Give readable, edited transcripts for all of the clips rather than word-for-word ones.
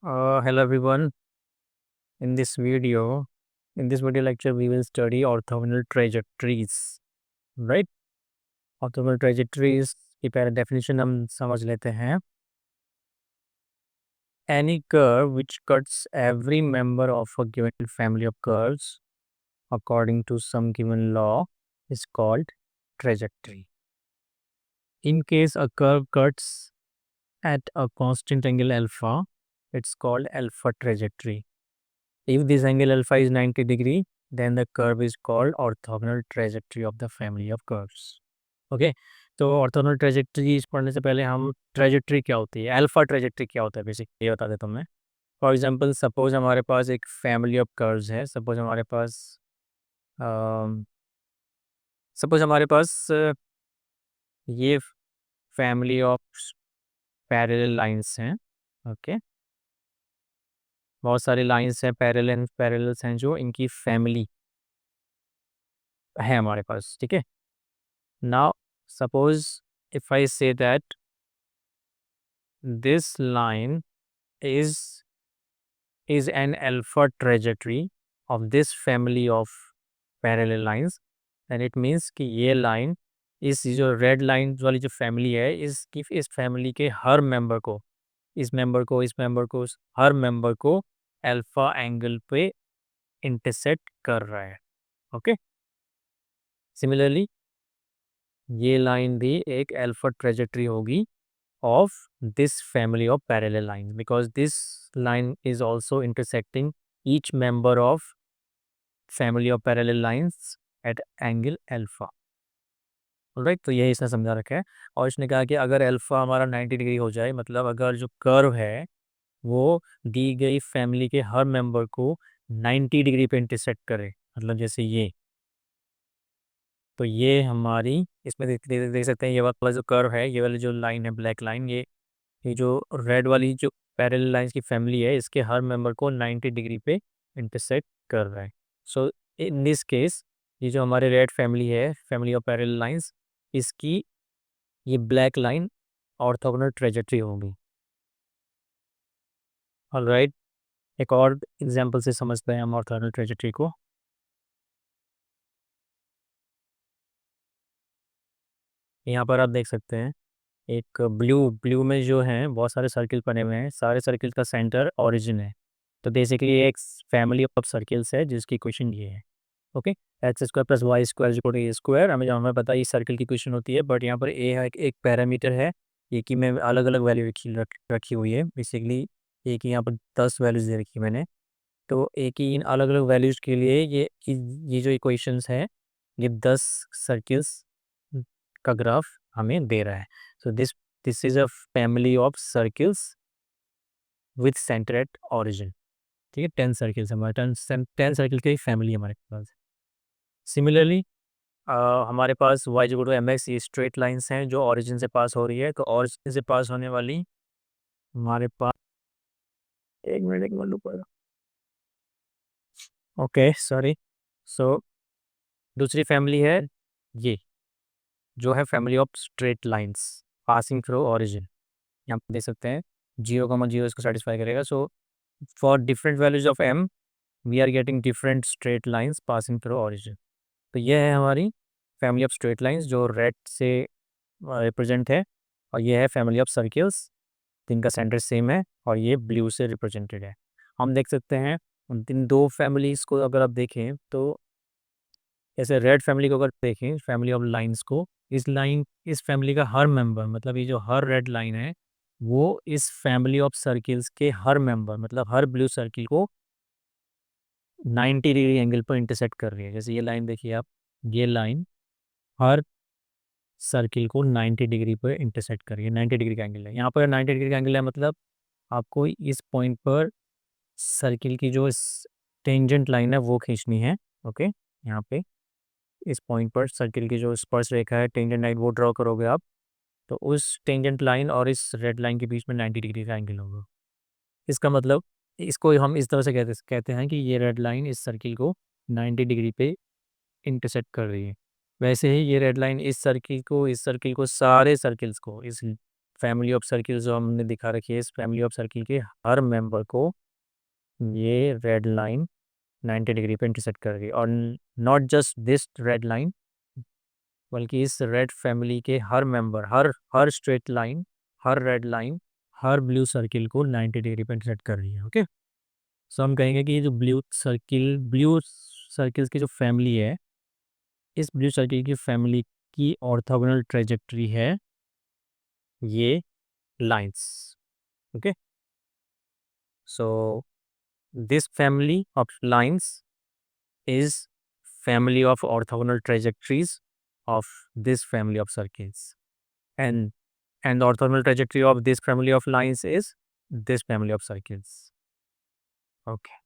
Hello everyone. In this video, in this video lecture, we will study orthogonal trajectories. Right? Orthogonal trajectories की पहले definition हम समझ लेते हैं. Any curve which cuts every member of a given family of curves according to some given law is called trajectory. In case a curve cuts at a constant angle alpha, it's called alpha trajectory. If this angle alpha is 90 degree, then the curve is called orthogonal trajectory of the family of curves. Okay, तो orthogonal trajectory पढ़ने से पहले हम trajectory क्या होती है, alpha trajectory क्या होता है बेसिक ये बता देता हूँ मैं. फॉर एग्जांपल सपोज हमारे पास एक फैमिली ऑफ कर्व्स है. सपोज हमारे पास ये फैमिली ऑफ पैरेलल लाइंस हैं. ओके, बहुत सारी लाइंस हैं, पैरेलल्स हैं जो इनकी फैमिली है हमारे पास. ठीक है, now suppose if I say that this line is an alpha trajectory of this family of parallel lines, then it means कि ये लाइन इस जो रेड लाइन वाली जो फैमिली है इस फैमिली के हर मेंबर को हर मेंबर को अल्फा एंगल पे इंटरसेक्ट कर रहा है. ओके, सिमिलरली ये लाइन भी एक अल्फा ट्रेजेक्टरी होगी of this family of parallel lines because this line is also intersecting each member of family of parallel lines at angle alpha. Right, तो यही इसने समझा रखा है. और इसने कहा कि अगर अल्फा हमारा 90 डिग्री हो जाए, मतलब अगर जो कर्व है वो दी गई फैमिली के हर मेंबर को 90 डिग्री पे इंटरसेक्ट करे, मतलब जैसे ये, तो ये हमारी इसमें देख सकते हैं ये वाला जो कर्व है, ये वाली जो लाइन है ब्लैक लाइन, ये जो रेड वाली जो पैरेलल लाइंस की फैमिली है इसके हर मेंबर को 90 डिग्री पे इंटरसेक्ट कर रहा है. सो इन दिस केस ये जो हमारे रेड फैमिली है, फैमिली ऑफ पैरेलल लाइंस, इसकी ये ब्लैक लाइन ऑर्थोगोनल ट्रेजेक्टरी होगी. ऑलराइट, एक और एग्जांपल से समझते हैं हम ऑर्थोगोनल ट्रेजेक्टरी को. यहाँ पर आप देख सकते हैं एक ब्लू ब्लू में जो है बहुत सारे सर्किल बने हुए हैं, सारे सर्किल का सेंटर ओरिजिन है. तो बेसिकली ये एक फैमिली ऑफ सर्किल्स है जिसकी क्वेश्चन ये है. Okay, x square plus y square equal to a square, हमें पता है ये सर्किल की क्वेश्चन होती है, बट यहाँ पर ए है एक पैरामीटर है, ये कि मैं अलग अलग वैल्यू रखी हुई है. बेसिकली ए की यहाँ पर 10 वैल्यूज दे रखी है मैंने. तो ए की इन अलग अलग वैल्यूज के लिए ये जो इक्वेशंस है ये 10 सर्किल्स का ग्राफ हमें दे रहा है. So this is a family of circles with centre at origin. ठीक है, 10 सर्किल्स हमारे 10 सर्किल की फैमिली हमारे पास. सिमिलरली हमारे पास Y equal to M X, ये स्ट्रेट लाइंस हैं जो ऑरिजिन से पास हो रही है. तो ऑरिजिन से पास होने वाली हमारे पास एक मिनट ऊपर, ओके सॉरी. सो दूसरी फैमिली है ये जो है family of straight lines passing through origin. यहाँ पे देख सकते हैं 0,0 इसको सेटिस्फाई करेगा. So for different values of m we are getting different straight lines passing through origin. तो यह है हमारी फैमिली ऑफ स्ट्रेट लाइंस जो रेड से रिप्रेजेंट है, और ये है फैमिली ऑफ सर्किल्स जिनका सेंटर सेम है, और ये ब्लू से रिप्रेजेंटेड है. हम देख सकते हैं इन दो फैमिलीज को अगर आप देखें तो जैसे रेड फैमिली को अगर देखें, फैमिली ऑफ लाइंस को, इस फैमिली का हर मेंबर, मतलब ये जो हर रेड लाइन है वो इस फैमिली ऑफ सर्किल्स के हर मेंबर, मतलब हर ब्लू सर्किल को 90 डिग्री एंगल पर इंटरसेक्ट कर रही है. जैसे ये लाइन देखिए आप, ये लाइन हर सर्किल को 90 डिग्री पर इंटरसेक्ट कर रही है. 90 डिग्री का एंगल है यहाँ पर, 90 डिग्री का एंगल है, मतलब आपको इस पॉइंट पर सर्किल की जो टेंजेंट लाइन है वो खींचनी है. ओके, यहाँ पे इस पॉइंट पर सर्किल की जो स्पर्श रेखा है, टेंजेंट लाइन, वो ड्रॉ करोगे आप, तो उस टेंजेंट लाइन और इस रेड लाइन के बीच में 90 डिग्री का एंगल होगा. इसका मतलब इसको हम इस तरह से कहते हैं कि ये रेड लाइन इस सर्किल को 90 डिग्री पे इंटरसेक्ट कर रही है. वैसे ही ये रेड लाइन इस सर्किल को सारे सर्किल्स को, इस फैमिली ऑफ सर्किल जो हमने दिखा रखी है, इस फैमिली ऑफ सर्किल के हर मेंबर को ये रेड लाइन 90 डिग्री पे इंटरसेक्ट कर रही है। और not just this red line, बल्कि इस रेड फैमिली के हर मेंबर, हर हर स्ट्रेट लाइन, हर रेड लाइन, हर ब्लू सर्किल को 90 डिग्री पे इंटरसेक्ट कर रही है। ओके, सो हम कहेंगे कि ये जो ब्लू सर्किल्स की जो फैमिली है, इस ब्लू सर्किल की फैमिली की ऑर्थोगोनल ट्रेजेक्टरी है ये lines. Okay, so this family of lines is family of orthogonal trajectories of this family of circles, and the orthogonal trajectory of this family of lines is this family of circles. Okay,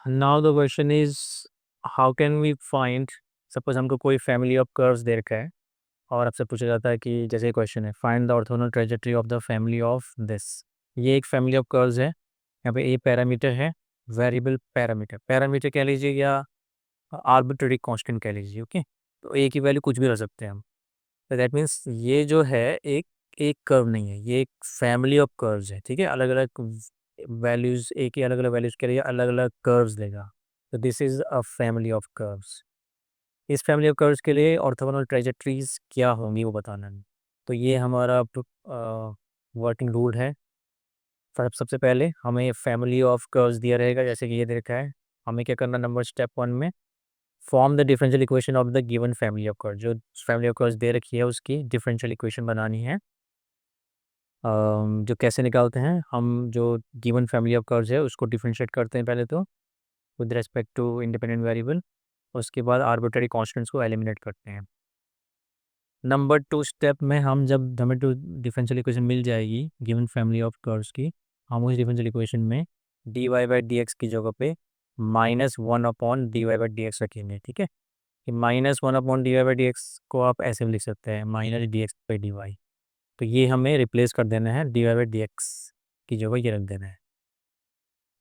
now the question is, how can we find, suppose हमको कोई family of curves दे रखा है और आपसे पूछा जाता है कि जैसे क्वेश्चन है, find the orthogonal trajectory of the family of this. ये एक फैमिली ऑफ कर्व्स है, यहाँ पे ए पैरामीटर है, वेरिएबल पैरामीटर, पैरामीटर कह लीजिए या आर्बिट्रेरी कांस्टेंट कह लीजिए। ओके, तो ए की वैल्यू कुछ भी रख सकते हैं हम। तो दैट मीन्स ये जो है एक एक कर्व नहीं है, ये एक फैमिली ऑफ कर्व्स है। ठीक है, अलग अलग वैल्यूज, ए की अलग अलग वैल्यूज के लिए अलग अलग कर्व्स देगा। तो this is a family of curves. इस फैमिली ऑफ कर्व्स के लिए ऑर्थोगोनल ट्रेजेक्टरीज क्या होंगी वो बताना है। तो ये हमारा वर्किंग रूल है। सबसे पहले हमें फैमिली ऑफ कर्व्स दिया रहेगा, जैसे कि ये देखा है। हमें क्या करना, नंबर स्टेप 1 में form the differential equation of the given family of curves. जो फैमिली ऑफ कर्व्स दे रखी है उसकी डिफरेंशियल इक्वेशन बनानी है। जो कैसे निकालते हैं, हम जो गिवन फैमिली ऑफ कर्व्स है उसको डिफरेंशिएट करते हैं पहले तो with respect to independent variable, उसके बाद आर्बिट्रेरी कांस्टेंट्स को एलिमिनेट करते हैं। नंबर 2 स्टेप में हम जब हमें टू डिफरेंशियल इक्वेशन मिल जाएगी गिवन फैमिली ऑफ कर्व्स की, हम उस डिफरेंशियल इक्वेशन में d y by d x की जगह पे -1 upon d y by d x रखेंगे। ठीक है, कि -1 upon d y by d x को आप ऐसे भी लिख सकते हैं, minus d x by d y. तो ये हमें रिप्लेस कर देना है, d y by d x की जगह ये रख देना है।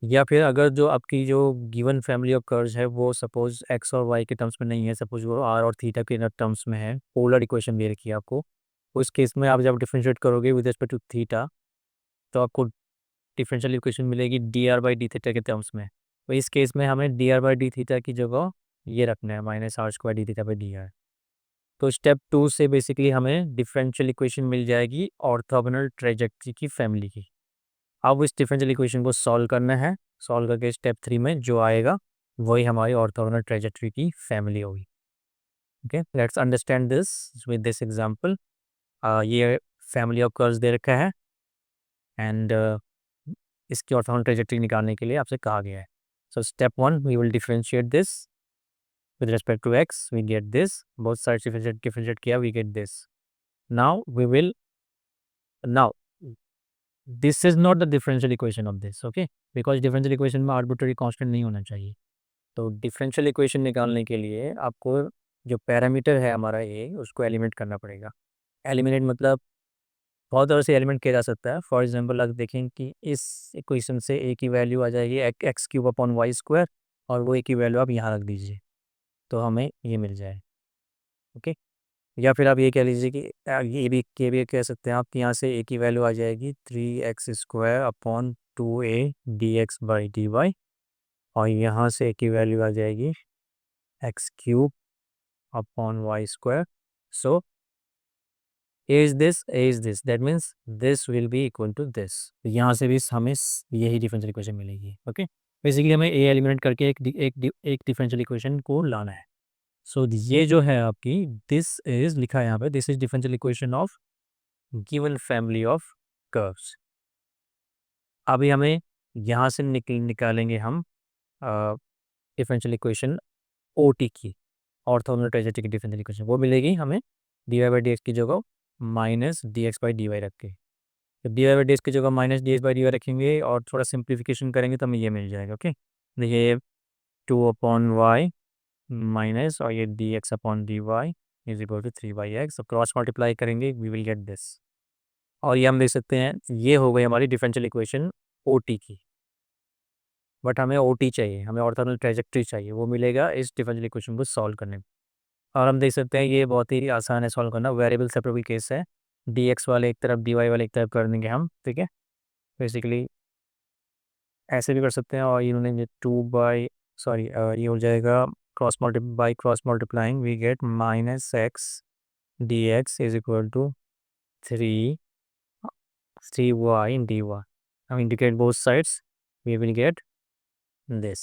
या फिर अगर जो आपकी जो गिवन फैमिली ऑफ कर्व्स है वो सपोज एक्स और वाई के टर्म्स में नहीं है, सपोज वो आर और थीटा के टर्म्स में है, पोलर इक्वेशन दे रखी है आपको, उस केस में आप जब डिफरेंशिएट करोगे विद रिस्पेक्ट टू थीटा, तो आपको डिफरेंशियल इक्वेशन मिलेगी D r by d theta के टर्म्स में। तो इस केस में हमें D r by d theta की जगह ये रखना है, -r² D theta by d are. तो स्टेप 2 से बेसिकली हमें डिफरेंशियल इक्वेशन मिल जाएगी ऑर्थोगोनल ट्रेजेक्टरी की फैमिली की। अब इस डिफरेंशियल इक्वेशन को सॉल्व करना है, सॉल्व करके स्टेप 3 में जो आएगा वही हमारी ऑर्थोगोनल ट्रेजेक्टरी की फैमिली होगी। Okay, let's understand this with this example. ये फैमिली ऑफ कर्व्स दे रखा है एंड इसकी ऑर्थोगोनल ट्रेजेक्टरी निकालने के लिए आपसे कहा गया है। So step 1 we will differentiate this with respect to x, we get this, both sides differentiate किया, we get this. Now this is not the differential equation of this, okay, because differential equation में arbitrary constant नहीं होना चाहिए। तो differential equation निकालने के लिए आपको जो पैरामीटर है हमारा a, उसको एलिमिनेट करना पड़ेगा। एलिमिनेट मतलब बहुत तरह से एलिमेंट किया जा सकता है। फॉर एग्जाम्पल अगर देखें कि इस इक्वेशन से a की वैल्यू आ जाएगी x³ अपॉन वाई स्क्वायर, और वो a की वैल्यू आप यहाँ रख दीजिए तो हमें ये मिल जाए। ओके, या फिर आप ये कह लीजिए कि ये भी कह सकते हैं आप कि यहाँ से a की वैल्यू आ जाएगी 3x² upon 2a dx by d y, और यहाँ से a की वैल्यू आ जाएगी x³ upon y square. So a is this, that means this will be equal to this। यहाँ से भी हमें यही डिफरेंशियल इक्वेशन मिलेगी। ओके, बेसिकली हमें a एलिमिनेट करके एक डिफरेंशियल इक्वेशन को लाना है। सो ये जो है आपकी, दिस इज लिखा है यहाँ पे, this is differential equation of given family of curves. अभी हमें यहाँ से निकालेंगे हम डिफरेंशियल इक्वेशन OT की, ऑर्थोगोनल ट्रेजेक्टरी की डिफरेंशियल इक्वेशन। वो मिलेगी हमें d y by d x की जगह -dx बाई डी वाई रख के। तो d y by d x की जगह -dx बाई डी वाई रखेंगे और थोड़ा सिंप्लीफिकेशन करेंगे तो हमें ये मिल जाएगा। ओके, देखिए 2 अपॉन वाई माइनस और ये dx upon d y is equal to 3/x। तो क्रॉस मल्टीप्लाई करेंगे वी विल गेट दिस, और ये हम देख सकते हैं ये हो गई हमारी डिफरेंशियल इक्वेशन OT की। बट हमें OT चाहिए, हमें ऑर्थोगोनल ट्रेजेक्टरी चाहिए, वो मिलेगा इस डिफरेंशियल इक्वेशन को सॉल्व करने में। और हम देख सकते हैं ये बहुत ही आसान है सॉल्व करना, वेरिएबल सेपरेबल केस है, डी एक्स वाले एक तरफ डी वाई वाले एक तरफ कर देंगे हम, ठीक है। बेसिकली ऐसे भी कर सकते हैं, और इन्होंने 2 बाई ये हो जाएगा cross multiplying we get -x dx is equal to 3 3y dy. Now integrate both sides, we will get this.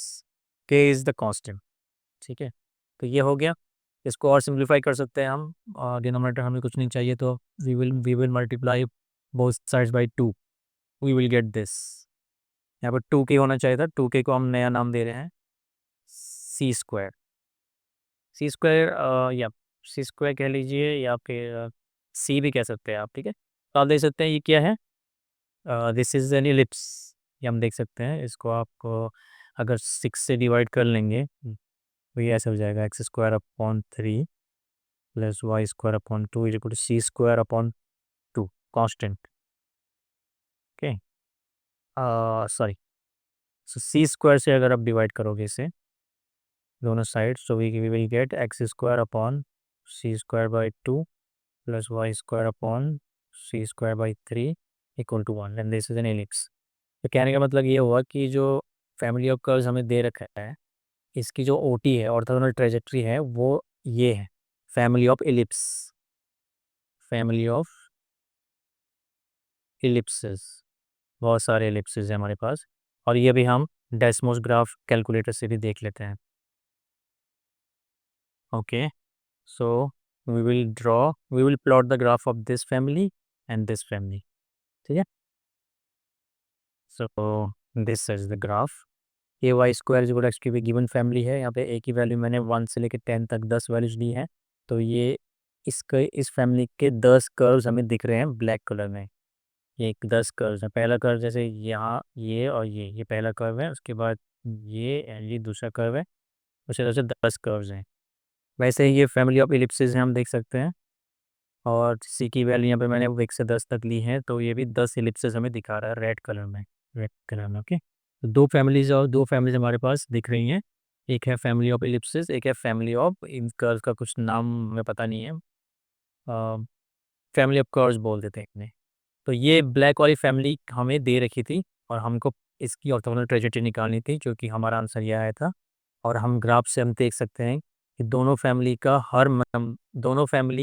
k is the constant, ठीक है। तो ये हो गया। इसको और सिंप्लीफाई कर सकते हैं हम, डिनोमिनेटर हमें कुछ नहीं चाहिए, तो we will multiply both sides by 2, we will get this. यहाँ पर 2k होना चाहिए था, 2k को हम नया नाम दे रहे हैं c²। c² या c² कह लीजिए, या फिर c भी कह सकते हैं आप, ठीक है। तो आप देख सकते हैं ये क्या है, दिस इज एन इलिप्स। ये हम देख सकते हैं, इसको आपको अगर 6 से डिवाइड कर लेंगे तो ये ऐसे हो जाएगा x² upon 3 plus y² upon 2 is equal to c² upon 2 constant, okay. Sorry, so c² से अगर आप डिवाइड करोगे इसे दोनों side, so we will get x² upon c² by 2 plus y² upon c² by 3 equal to 1, and this is an ellipse. तो कहने का मतलब ये हुआ कि जो फैमिली ऑफ कर्व्स हमें दे रखा है, इसकी जो ओटी है, ऑर्थोगोनल ट्रेजेक्ट्री है, वो ये है, family of ellipse, family of ellipses. बहुत सारे एलिप्सेस हैं हमारे पास, और ये भी हम डेस्मोस ग्राफ कैलकुलेटर से भी देख लेते हैं, okay. So we will plot the graph of this family and this family, ठीक है। So this is the graph, ay² जो एक्स की भी गिवन फैमिली है। यहाँ पे a की वैल्यू मैंने 1 से लेकर 10 तक 10 वैल्यूज ली हैं। तो ये इस फैमिली के 10 कर्व्स हमें दिख रहे हैं ब्लैक कलर में। ये 10 कर्व्स हैं, पहला कर्व जैसे यहाँ ये और ये पहला कर्व है, उसके बाद ये दूसरा कर्व है, उसी तरह से 10 कर्व्स हैं। वैसे ही ये फैमिली ऑफ इलिप्सेस हैं, हम देख सकते हैं। और सी की वैल्यू यहाँ पे मैंने 1 से 10 तक ली है, तो ये भी 10 इलिप्सेस हमें दिखा रहा है रेड कलर में, ओके। तो दो फैमिलीज हमारे पास दिख रही हैं, एक है फैमिली ऑफ इलिप्सेस, एक है फैमिली ऑफ इन कर्व का कुछ नाम हमें पता नहीं है, फैमिली ऑफ कर्व्स बोल देते हैं इन्हें। तो ये ब्लैक वाली फैमिली हमें दे रखी थी, और हमको इसकी ऑर्थोगोनल ट्रेजेक्टरी निकालनी थी, जो कि हमारा आंसर ये आया था। और हम ग्राफ से हम देख सकते हैं कि दोनों family,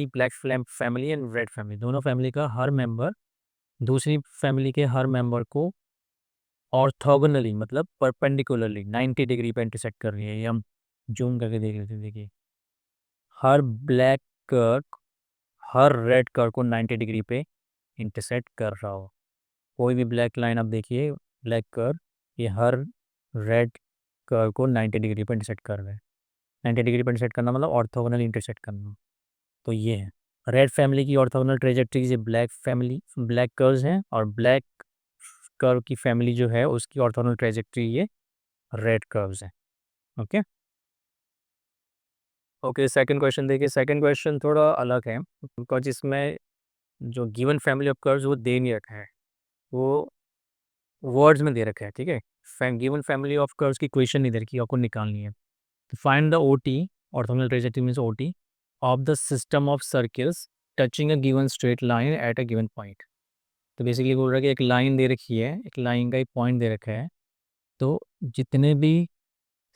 black family and red family, दोनों फैमिली का हर मेंबर दूसरी फैमिली के हर मेंबर को ऑर्थोगोनली मतलब परपेंडिकुलरली 90 डिग्री पे इंटरसेक्ट कर रही है। ये हम जूम करके देख लेते हैं, देखिए हर ब्लैक कर्व हर रेड कर्व को 90 डिग्री पे इंटरसेक्ट कर रहा हो। कोई भी ब्लैक लाइन आप देखिए, ब्लैक कर्व, ये हर रेड कर्व को 90 डिग्री पर इंटरसेक्ट कर रहा है। 90 डिग्री पर इंटरसेक्ट करना मतलब ऑर्थोगोनल इंटरसेक्ट करना। तो ये है रेड फैमिली की ऑर्थोगोनल ट्रेजेक्ट्री, ये ब्लैक कर्व्स हैं, और ब्लैक कर्व की फैमिली जो है उसकी ऑर्थोगोनल ट्रेजेक्ट्री ये रेड कर्व्स हैं, ओके। ओके, सेकंड क्वेश्चन देखिए। सेकंड क्वेश्चन थोड़ा अलग है, बिकॉज इसमें जो गिवन फैमिली ऑफ कर्व्स वो दे नहीं रखा है, वो वर्ड्स में दे रखा है, ठीक है। गिवन फैमिली ऑफ कर्व्स की इक्वेशन नहीं दे रखी, आपको निकालनी है। तो find the OT, orthogonal trajectory means OT, of the system of circles touching a given straight line at a given point. तो बेसिकली बोल रहा है कि एक लाइन दे रखी है, एक लाइन का एक पॉइंट दे रखा है, तो जितने भी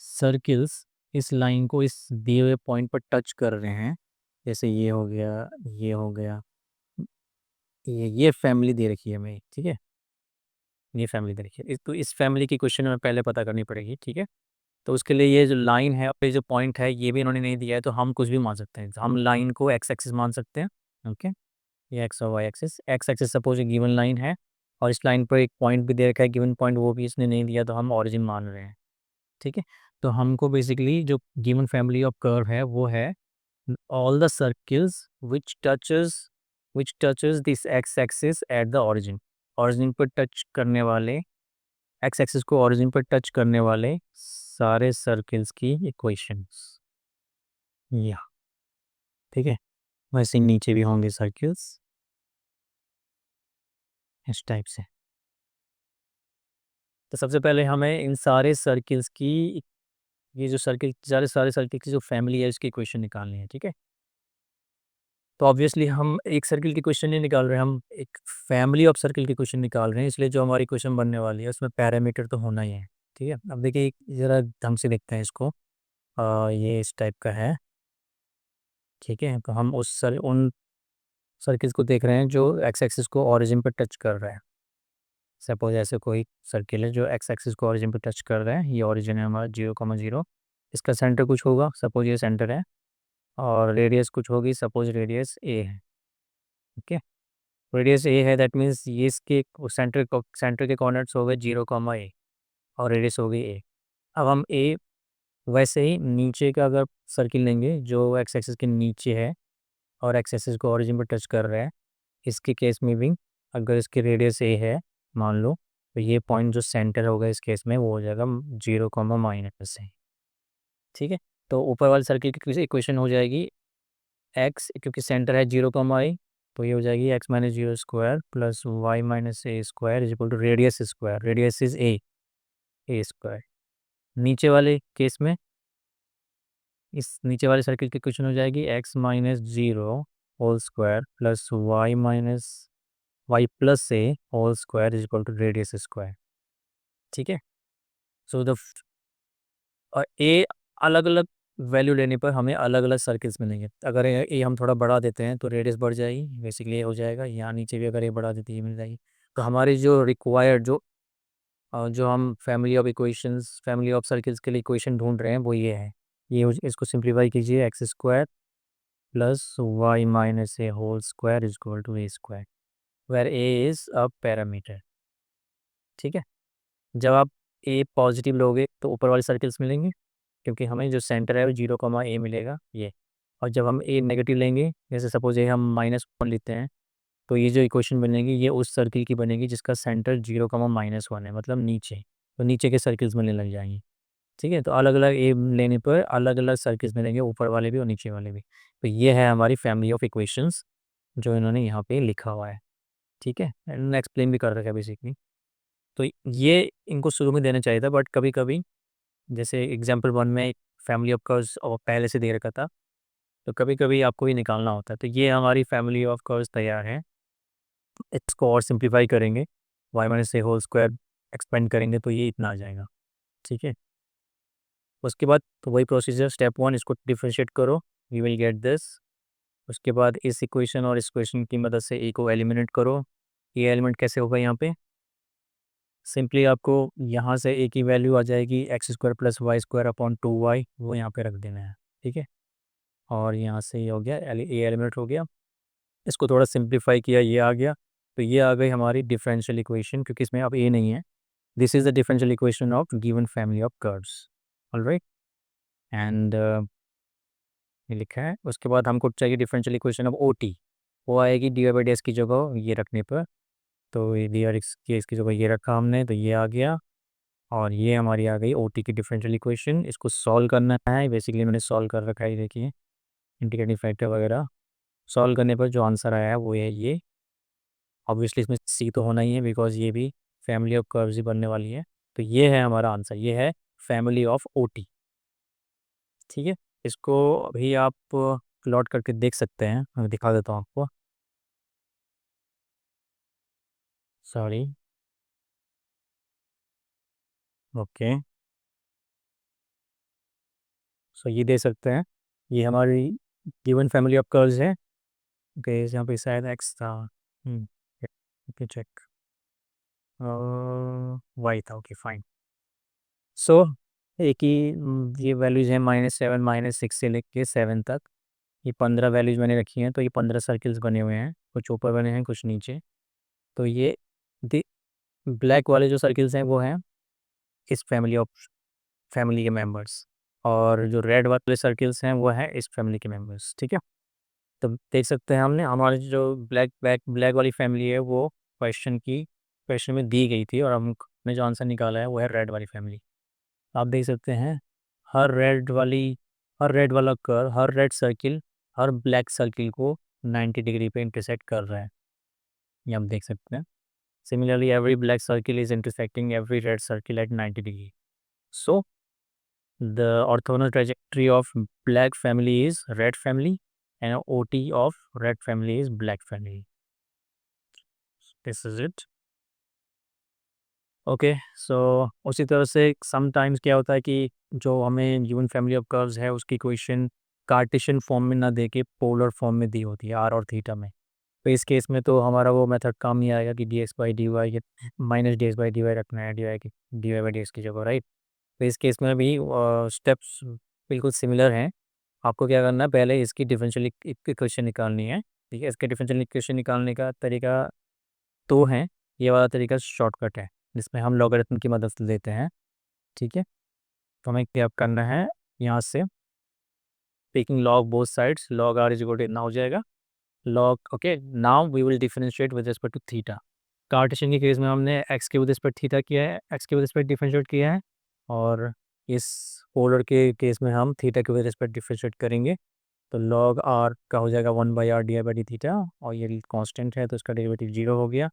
सर्किल्स इस लाइन को इस दिए हुए पॉइंट पर टच कर रहे हैं, जैसे ये हो गया, ये हो गया, ये फैमिली दे रखी है हमें, ठीक है। ये फैमिली दे रखी है, तो इस फैमिली की क्वेश्चन हमें पहले पता करनी पड़ेगी, ठीक है। तो उसके लिए ये जो लाइन है और ये जो पॉइंट है ये भी इन्होंने नहीं दिया है, तो हम कुछ भी मान सकते हैं। हम लाइन को एक्स एक्सिस मान सकते हैं, ओके। ये एक्स और y axis, x axis suppose एक गिवन लाइन है, और इस लाइन पर एक पॉइंट भी दे रखा है गिवन पॉइंट, वो भी इसने नहीं दिया, तो हम ऑरिजिन मान रहे हैं, ठीक है। तो हमको बेसिकली जो गिवन फैमिली ऑफ कर्व है वो है all the circles which touches this x axis at the origin. Origin पर टच करने वाले, एक्स एक्सिस को ऑरिजिन पर टच करने वाले सारे सर्किल्स की इक्वेशंस, या ठीक है। वैसे ही नीचे भी होंगे सर्किल्स इस टाइप से। तो सबसे पहले हमें इन सारे सर्किल्स की ये जो सर्किल सारे सर्किल की जो फैमिली है उसकी इक्वेशन निकालनी है, ठीक है। तो ऑब्वियसली हम एक सर्किल की क्वेश्चन नहीं निकाल रहे हैं, हम एक फैमिली ऑफ सर्किल की क्वेश्चन निकाल रहे हैं, इसलिए जो हमारी क्वेश्चन बनने वाली है उसमें पैरामीटर तो होना ही है, ठीक है। अब देखिए ज़रा ढंग से देखते हैं इसको। ये इस टाइप का है, ठीक है। तो हम उन सर्किल्स को देख रहे हैं जो एक्स एक्सिस को ओरिजिन पर टच कर रहे हैं। सपोज ऐसे कोई सर्किल है जो एक्स एक्सिस को ओरिजिन पर टच कर रहा है, ये ओरिजिन है हमारा 0,0, इसका सेंटर कुछ होगा, सपोज ये सेंटर है, और रेडियस कुछ होगी, सपोज रेडियस ए है, ओके। रेडियस ए है, दैट मीन्स ये इसके सेंटर के कॉर्नर्स हो गए 0,a और रेडियस हो गई ए। अब हम ए वैसे ही नीचे का अगर सर्किल लेंगे जो एक्स एक्सिस के नीचे है और एक्स एक्सिस को ओरिजिन पर टच कर रहा है, इसके केस में भी अगर इसकी रेडियस ए है मान लो, तो ये पॉइंट जो सेंटर होगा इस केस में वो हो जाएगा 0,- है, ठीक है। तो ऊपर वाले सर्किल की इक्वेशन हो जाएगी एक्स, क्योंकि सेंटर है 0,a, तो ये हो जाएगी x minus 0 square plus y minus a square is equal to radius square, radius is a square. नीचे वाले केस में इस नीचे वाले सर्किल की इक्वेशन हो जाएगी x minus 0 whole square plus y plus a whole square is equal to radius square, ठीक है। सो द ए अलग अलग वैल्यू लेने पर हमें अलग अलग सर्किल्स मिलेंगे। अगर ए हम थोड़ा बढ़ा देते हैं तो रेडियस बढ़ जाएगी, बेसिकली ये हो जाएगा। यहाँ नीचे भी अगर ये बढ़ा देते ये मिल जाएगी। तो हमारी जो रिक्वायर्ड जो हम फैमिली ऑफ सर्किल्स के लिए इक्वेशन ढूंढ रहे हैं वो ये है। इसको सिंप्लीफाई कीजिए, x square plus y minus a whole square is equal to a square, where a is a parameter, ठीक है। जब आप ए पॉजिटिव लोगे तो ऊपर वाले सर्किल्स मिलेंगे, क्योंकि हमें जो सेंटर है वो 0,a मिलेगा ये। और जब हम ए नेगेटिव लेंगे, जैसे सपोज ये हम -1 लेते हैं, तो ये जो इक्वेशन बनेगी ये उस सर्किल की बनेगी जिसका सेंटर 0,-1 है, मतलब नीचे। तो नीचे के सर्किल्स मिलने लग जाएंगे, ठीक है। तो अलग अलग ए लेने पर अलग अलग सर्किल्स मिलेंगे, ऊपर वाले भी और नीचे वाले भी। तो ये है हमारी फैमिली ऑफ इक्वेशंस जो इन्होंने यहाँ पे लिखा हुआ है, ठीक है। इन्होंने एक्सप्लेन भी कर रखा है बेसिकली। तो ये इनको शुरू में देना चाहिए था, बट कभी कभी जैसे एग्जाम्पल 1 में फैमिली ऑफ कर्व्स और पहले से दे रखा था, तो कभी कभी आपको ये निकालना होता है। तो ये हमारी फैमिली ऑफ कर्व्स तैयार है। इसको और सिंप्लीफाई करेंगे, Y minus a whole square expand करेंगे तो ये इतना आ जाएगा, ठीक है। उसके बाद तो वही प्रोसीजर, स्टेप 1 इसको डिफरेंशिएट करो, वी विल गेट दिस। उसके बाद इस इक्वेशन और इस इक्वेशन की मदद से ए को एलिमिनेट करो। ये एलिमेंट कैसे होगा यहाँ पे, सिंपली आपको यहाँ से ए की वैल्यू आ जाएगी x square plus y square upon 2y, वो यहाँ पे रख देना है, ठीक है। और यहाँ से ये हो गया, ए एलिमेंट हो गया। इसको थोड़ा सिंप्लीफाई किया, ये आ गया। तो ये आ गई हमारी डिफरेंशियल इक्वेशन, क्योंकि इसमें अब ए नहीं है। This is the differential equation of given family of curves, alright. And ये लिखा है। उसके बाद हमको चाहिए differential equation of O T, वो आएगी डी बाई डी एस की जगह ये रखने पर। तो ये डी आर एक्स की इसकी जगह ये रखा हमने, तो ये आ गया। और ये हमारी आ गई ओ टी की डिफरेंशियल इक्वेशन। इसको सॉल्व करना है, बेसिकली मैंने सॉल्व कर रखा है, देखिए इंटीग्रेटिंग फैक्टर वगैरह। सॉल्व करने पर जो आंसर आया है वो है ये। ऑब्वियसली इसमें सी तो होना ही है, बिकॉज ये भी फैमिली ऑफ कर्व्स ही बनने वाली है। तो ये है हमारा आंसर, ये है फैमिली ऑफ ओ टी, ठीक है। इसको अभी आप प्लॉट करके देख सकते हैं, मैं दिखा देता हूँ आपको। Sorry, okay. सो ये दे सकते हैं, ये हमारी गिवन फैमिली ऑफ कर्व्स है। ओके, यहाँ पे शायद एक्स था, ओके चेक, वाई था, ओके फाइन। सो एक ही ये वैल्यूज़ हैं -7 -6 से लेके 7 तक। ये 15 वैल्यूज़ मैंने रखी हैं। तो ये 15 सर्किल्स बने हुए हैं, कुछ ऊपर बने हैं कुछ नीचे। तो ये ब्लैक वाले जो सर्किल्स हैं वो हैं इस फैमिली के मेंबर्स, और जो रेड वाले सर्किल्स हैं वो हैं इस फैमिली के मेंबर्स, ठीक है। तो देख सकते हैं हमने हमारी जो ब्लैक वाली फैमिली है वो क्वेश्चन में दी गई थी, और हमने जो आंसर निकाला है वो है रेड वाली फैमिली। आप देख सकते हैं हर रेड वाली हर रेड वाला कर्व, हर रेड सर्किल हर ब्लैक सर्किल को 90 डिग्री पे इंटरसेक्ट कर रहा है, ये हम देख सकते हैं। Similarly every black circle is intersecting every red circle eight 90 degree. So the orthogonal trajectory of black family is red family and OT of red family is black family. This is it. Okay, so उसी तरह से sometimes क्या होता है कि जो हमें given family of curves है उसकी इक्वेशन कार्टेशियन फॉर्म में ना दे के पोलर फॉर्म में दी होती है आर और थीटा में। तो इस केस में तो हमारा वो मेथड काम नहीं आएगा कि d x by d y minus d x by d y रखना है d y by d x की जगह, राइट। तो इस केस में भी स्टेप्स बिल्कुल सिमिलर हैं। आपको क्या करना है, पहले इसकी डिफरेंशियल इक्वेशन निकालनी है। ठीक है, इसके डिफरेंशियल इक्वेशन निकालने का तरीका तो है, ये वाला तरीका शॉर्टकट है जिसमें हम लॉगरिथम की मदद लेते हैं। ठीक है, तो हमें क्या करना है, यहाँ से taking log both sides, log r is equal to इतना हो जाएगा log. Okay, now we will differentiate with respect to theta. Cartesian के केस में हमने एक्स के विद रिस्पेक्ट थीटा किया है, एक्स के विद रिस्पेक्ट डिफरेंशिएट किया है, और इस पोलर के केस में हम थीटा के विद रिस्पेक्ट डिफरेंशिएट करेंगे। तो लॉग आर का हो जाएगा 1/r D by d theta, और ये कांस्टेंट है तो इसका डेरिवेटिव 0 हो गया।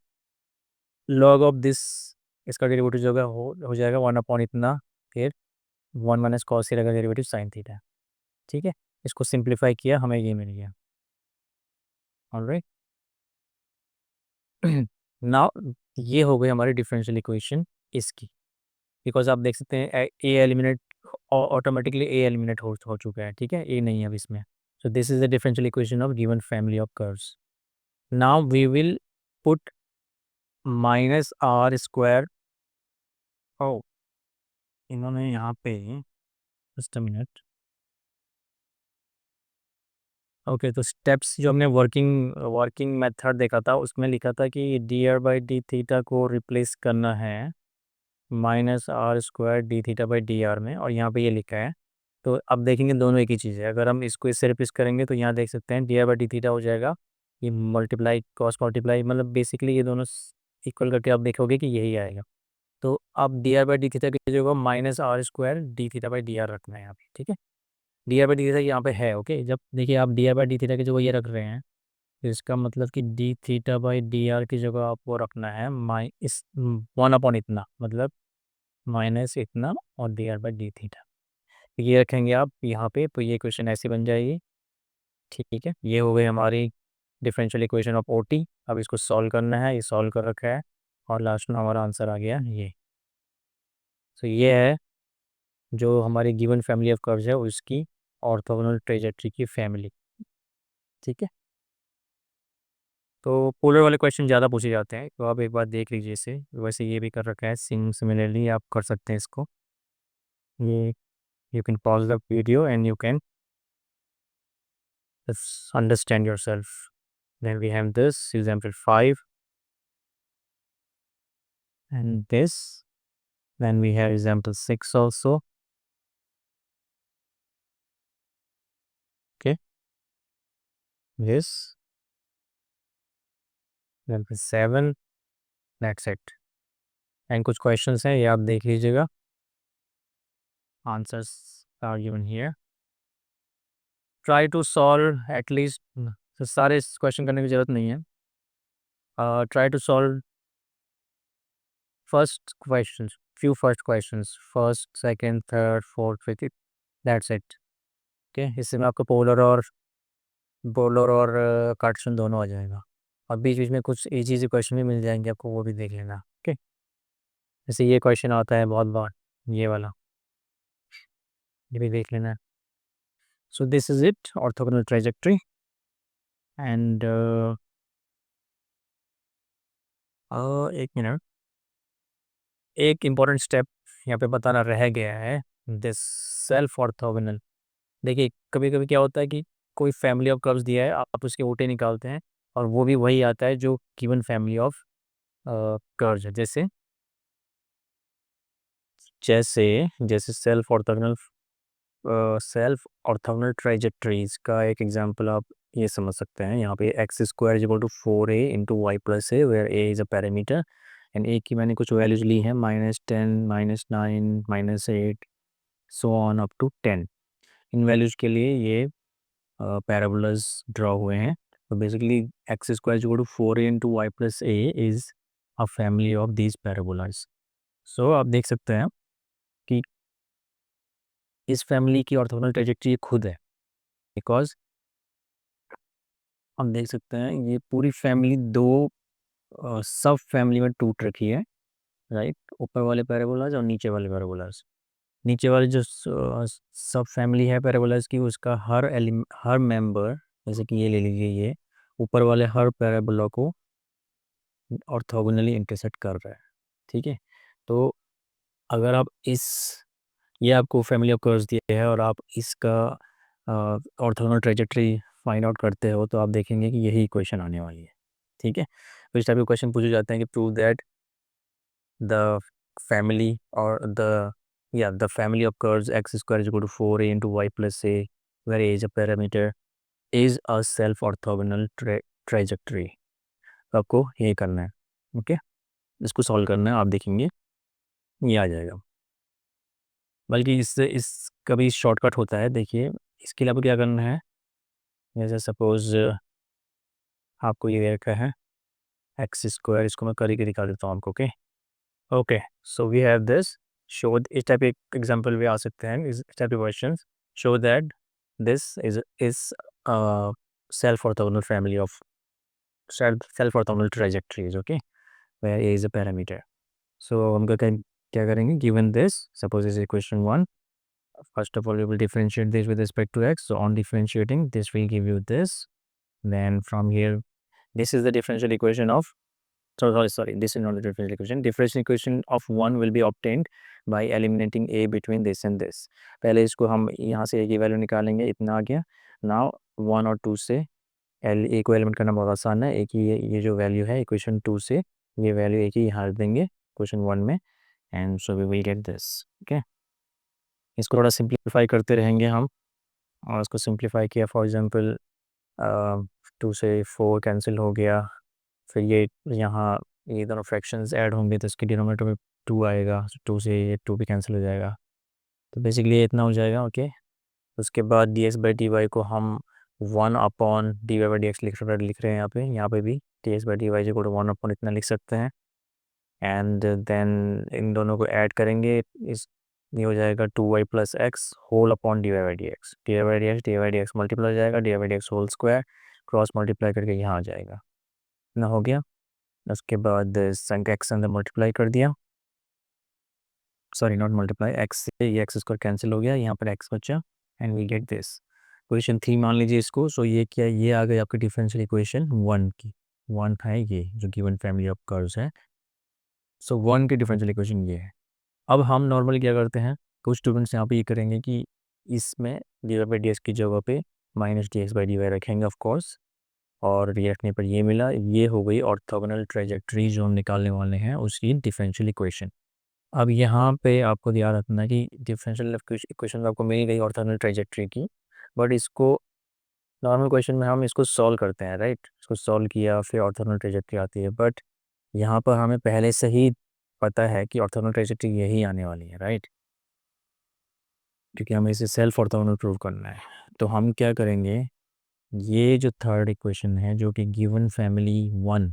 लॉग ऑफ दिस, इसका डेरिवेटिव जो होगा हो जाएगा 1 अपॉन इतना, फिर 1 माइनस कॉस थीटा का डेरिवेटिव साइन थीटा। ठीक है, इसको सिंप्लीफाई किया, हमें ये मिल गया। ऑलराइट, नाउ ये हो गई हमारी डिफरेंशियल इक्वेशन इसकी। बिकॉज आप देख सकते हैं ए एलिमिनेट, ऑटोमेटिकली ए एलिमिनेट हो चुका है। ठीक है, ए नहीं है अब इसमें। So this is the differential equation of given family of curves. Now we will put minus are square, ओ इन्होंने यहाँ पे, जस्ट अ मिनट। ओके, तो स्टेप्स जो हमने वर्किंग वर्किंग मेथड देखा था उसमें लिखा था कि d r by d theta को रिप्लेस करना है minus are square d theta by d r में, और यहाँ पे ये लिखा है। तो अब देखेंगे दोनों एक ही चीज़ है। अगर हम इसको इससे रिप्लेस करेंगे तो यहाँ देख सकते हैं D r by d theta हो जाएगा, ये मल्टीप्लाई कॉस मल्टीप्लाई, मतलब बेसिकली ये दोनों इक्वल करके आप देखोगे कि यही आएगा। तो अब d r by d theta की जगह minus are square d theta by d r रखना है यहाँ पे। ठीक है, d r by d theta यहाँ पे है। ओके, जब देखिए आप d r by d theta की जगह ये रख रहे हैं, तो इसका मतलब कि D theta by d are की जगह आपको रखना है माइ इस 1 अपॉन इतना, मतलब माइनस इतना, और D r by d theta ये रखेंगे आप यहाँ पे, तो ये क्वेश्चन ऐसी बन जाएगी। ठीक है, ये हो गई हमारी डिफरेंशियल इक्वेशन ऑफ ओटी। अब इसको सॉल्व करना है, ये सॉल्व कर रखा है, और लास्ट में हमारा आंसर आ गया ये। तो ये है जो हमारी गिवन फैमिली ऑफ कर्व्स है उसकी ऑर्थोगोनल ट्रेजेक्टरी की फैमिली। ठीक है, तो पोलर वाले क्वेश्चन ज़्यादा पूछे जाते हैं, तो आप एक बार देख लीजिए इसे। वैसे ये भी कर रखा है, सिमिलरली आप कर सकते हैं इसको। ये you can pause the video and you can just understand yourself. Then we have this example 5 and this, then we have example 6 also. Okay, this example 7, that's it. And कुछ questions हैं, ये आप देख लीजिएगा, answers are given here. Try to solve at least, तो सारे question करने की ज़रूरत नहीं है। Try to solve first questions, few first questions, first, second, third, fourth, fifth, that's it. Okay, इससे में आपको पोलर और कार्टेशियन दोनों आ जाएगा, और बीच बीच में कुछ इजी से क्वेश्चन भी मिल जाएंगे आपको, वो भी देख लेना। ओके, जैसे ये क्वेश्चन आता है बहुत बार, ये वाला, ये भी देख लेना। सो this is it, orthogonal trajectory. And एक मिनट, एक इम्पॉर्टेंट स्टेप यहाँ पे बताना रह गया है, दिस सेल्फ ऑर्थोगोनल। देखिए कभी कभी क्या होता है कि कोई फैमिली ऑफ कर्व्स दिया है, आप उसके ओटे निकालते हैं, और वो भी वही आता है जो गिवन फैमिली ऑफ कर्व्स है। जैसे जैसे जैसे सेल्फ ऑर्थोगोनल ट्राइजेक्टरीज का एक एग्जांपल आप ये समझ सकते हैं। यहाँ पे X square is equal to 4a into Y plus A, where A is a parameter, and A की मैंने कुछ वैल्यूज ली हैं -10, -9, -8, सो ऑन अप टू 10। इन वैल्यूज के लिए ये पैराबोलास ड्रॉ हुए हैं। तो basically X square is equal to 4a into Y plus A is a family of these parabolas. So आप देख सकते हैं कि इस फैमिली की ऑर्थोगोनल ट्रेजेक्टरी खुद है, बिकॉज हम देख सकते हैं ये पूरी फैमिली दो सब फैमिली में टूट रखी है, राइट। ऊपर वाले पैराबोलाज और नीचे वाले पैराबोलाज। नीचे वाली जो सब फैमिली है पैराबोलाज की, उसका हर मेंबर, जैसे कि ये ले लीजिए, ये ऊपर वाले हर पैराबोला को ऑर्थोगोनली इंटरसेक्ट कर रहा है, ठीक है। तो अगर आप ये आपको फैमिली ऑफ कर्व्स दिया है और आप इसका ऑर्थोगोनल ट्रेजेक्टरी फाइंड आउट करते हो, तो आप देखेंगे कि यही इक्वेशन आने वाली है, ठीक है। तो इस टाइप के क्वेश्चन पूछे जाते हैं कि prove that the family or the family of curves x square is equal to 4a into y plus a, where a is a parameter, is a self orthogonal trajectory। आपको ये करना है, okay. इसको solve करना है, आप देखेंगे ये आ जाएगा। बल्कि इस कभी शॉर्टकट होता है, देखिए इसके लिए आपको क्या करना है। जैसे सपोज आपको ये रखा है एक्स स्क्वायर, इसको मैं करके दिखा देता हूँ आपको, okay. Okay, so we have this, show इस टाइप एक एग्जांपल भी आ सकते हैं, इस टाइप के questions. Show that this is self orthogonal family of self orthogonal trajectories, okay, where A is a parameter. So हम क्या करेंगे, given this, suppose is equation 1, first of all we will differentiate this with respect to x, so on differentiating this will give you this, then from here this is the differential equation of, sorry, this is not the differential equation. Differential equation of 1 will be obtained by eliminating a between this and this. पहले इसको हम यहाँ से a की value निकालेंगे, इतना आ गया। Now 1 और 2 से a को एलिमिनेट करना बहुत आसान है। a की ये जो वैल्यू है इक्वेशन 2 से, ये वैल्यू a की यहाँ रख देंगे इक्वेशन 1 में, and so we will get this, okay. इसको थोड़ा सिंप्लीफाई करते रहेंगे हम, और इसको सिंप्लीफाई किया, फॉर एग्जांपल 2 से 4 कैंसिल हो गया, फिर ये यहाँ ये दोनों फ्रैक्शंस ऐड होंगे तो इसके डिनोमिनेटर में 2 आएगा, 2 से ये 2 भी कैंसिल हो जाएगा, तो बेसिकली ये इतना हो जाएगा, ओके। उसके बाद d x by d y को हम 1 upon d y by d x लिख रहे हैं यहाँ पे भी d x by d y को 1 अपॉन इतना लिख सकते हैं, एंड देन इन दोनों को ऐड करेंगे, ये हो जाएगा 2y plus x whole upon d y by d x, d y by d x, d y by d x multiply हो जाएगा, d y by d x whole square, cross multiply करके यहाँ आ जाएगा, इतना हो गया। उसके बाद संक एक्स अंदर मल्टीप्लाई कर दिया, सॉरी नॉट मल्टीप्लाई, एक्स से ये एक्स स्क्वायर कैंसिल हो गया, यहाँ पर एक्स बचा, and we get this question 3 मान लीजिए इसको। सो ये क्या, ये आ गई आपकी डिफरेंशियल इक्वेशन 1 की, 1 था ये जो गिवन फैमिली ऑफ कर्व्स है। सो 1 की डिफरेंशियल इक्वेशन ये है। अब हम नॉर्मली क्या करते हैं, कुछ स्टूडेंट्स यहाँ पे ये करेंगे कि इसमें d y by d x की जगह पे minus d x by d y रखेंगे ऑफ कोर्स, और ये रखने पर ये मिला, ये हो गई ऑर्थोगोनल ट्रेजेक्टरी जो हम निकालने वाले हैं उसकी डिफरेंशियल इक्वेशन। अब यहाँ पे आपको ध्यान रखना है कि डिफरेंशियल इक्वेशन आपको मिल गई ऑर्थोगोनल ट्रेजेक्टरी की, बट इसको नॉर्मल क्वेश्चन में हम इसको सॉल्व करते हैं, राइट। इसको सॉल्व किया फिर ऑर्थोगोनल ट्रेजेक्टरी आती है, बट यहाँ पर हमें पहले से ही पता है कि ऑर्थोगोनल ट्रेजेक्टरी यही आने वाली है, राइट, क्योंकि हमें इसे सेल्फ ऑर्थोगोनल प्रूव करना है। तो हम क्या करेंगे, ये जो थर्ड इक्वेशन है जो कि गिवन फैमिली 1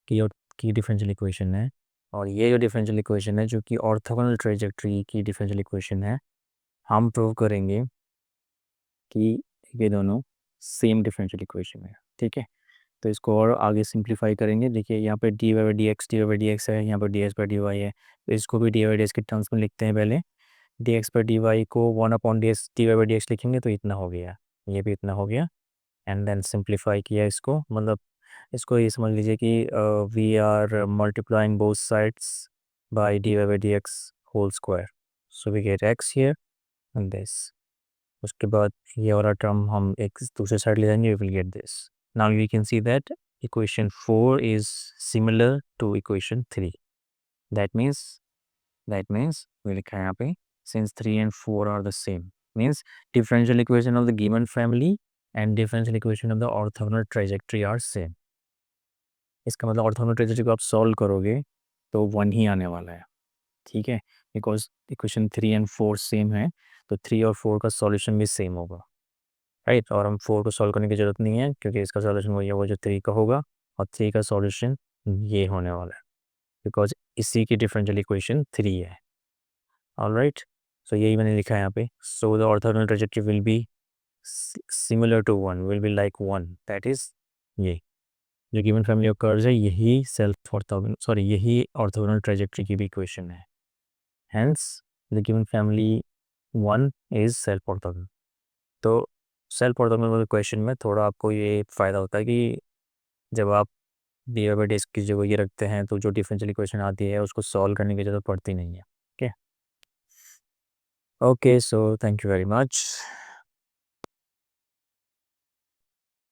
की डिफरेंशियल इक्वेशन है, और ये जो डिफरेंशियल इक्वेशन है जो कि ऑर्थोगोनल ट्रेजेक्टरी की डिफरेंशियल इक्वेशन है, हम प्रूव करेंगे कि ये दोनों सेम डिफरेंशियल इक्वेशन है, ठीक है। तो इसको और आगे सिंप्लीफाई करेंगे, देखिए यहाँ पे d y by d x है, यहाँ पर d x by d y है, तो इसको भी डी वाई डी एक्स के टर्म्स में लिखते हैं। पहले d x by d y को 1 upon d y by d x लिखेंगे तो इतना हो गया, ये भी इतना हो गया, एंड देन सिंप्लीफाई किया इसको, मतलब इसको ये समझ लीजिए कि we are multiplying both sides by d y by d x whole square, so we get x here and this. उसके बाद ये वाला टर्म हम एक दूसरे साइड ले जाएंगे, we will get this. Now we can see that equation 4 is similar to equation 3, that means we लिखा है यहाँ पे since 3 and 4 are the same, means differential equation of the given family and differential equation of the orthogonal trajectory are same। इसका मतलब orthogonal trajectory को आप solve करोगे तो 1 ही आने वाला है, ठीक है, बिकॉज इक्वेशन 3 and 4 सेम है, तो 3 और 4 का सॉल्यूशन भी सेम होगा, राइट। और हम 4 को सॉल्व करने की जरूरत नहीं है क्योंकि इसका सॉल्यूशन वही है वो जो 3 का होगा, और 3 का सॉल्यूशन ये होने वाला है बिकॉज इसी की डिफरेंशियल इक्वेशन 3 है, ऑलराइट। सो यही मैंने लिखा है यहाँ पे. So the orthogonal trajectory will be similar to 1, will be like 1, that is ये जो गिवन फैमिली ऑफ कर्व्स है, यही सेल्फ ऑर्थोगोनल, सॉरी यही ऑर्थोगोनल ट्रेजेक्टरी की भी इक्वेशन है. Hence the given family 1 is self orthogonal. तो सेल्फ ऑर्थोगोनल क्वेश्चन में थोड़ा आपको ये फ़ायदा होता है कि जब आप दिए हुए डिस्क की जगह ये रखते हैं तो जो डिफरेंशियल इक्वेशन आती है उसको सॉल्व करने की ज़रूरत पड़ती नहीं है. Okay, so thank you very much.